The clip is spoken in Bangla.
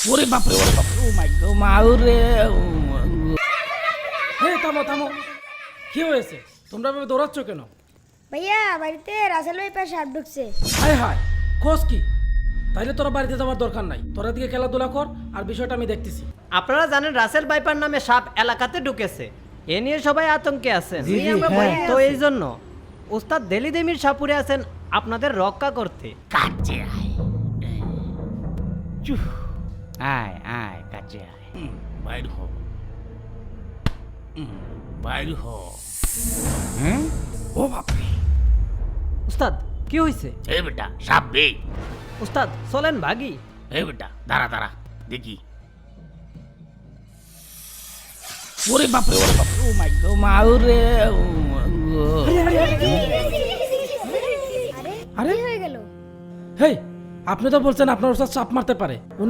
ওরে বাপরে ওরে বাপরে ও মাই গো মাউরে হে থামো থামো কি হয়েছে তোমরা ভাবে দৌড়াচ্ছ কেন? ভাইয়া বাড়িতে রাসেল ভাই পাশে সাপ ঢুকছে। হায় হায় খোঁজ কি? তাইলে তোরা বাড়িতে যাওয়ার দরকার নাই, তোরা দিকে খেলাধুলা কর আর বিষয়টা আমি দেখতেছি। আপনারা জানেন রাসেল ভাইপার নামে সাপ এলাকাতে ঢুকেছে, এ নিয়ে সবাই আতঙ্কে আছেন। জি, জি, হ্যাঁ। তো এই জন্য উস্তাদ দেলিদেমির সাপুরে আছেন আপনাদের রক্ষা করতে। কাছে আয় চুহ আয় আয় কাছে আয় বাইর হ বাইর হ ও বাপরে উস্তাদ কি হয়েছে? এ বেটা সাপ বে উস্তাদ চলেন ভাগি। এ বেটা দাঁড়া দাঁড়া দেখি ওরে বাপরে ওরে বাপরে ও মাই গো মাউরে আরে আরে কি হয়ে গেল? হেই আপনি তো বলছেন আপনার ওস্তাদ চাপ মারতে পারে, উনি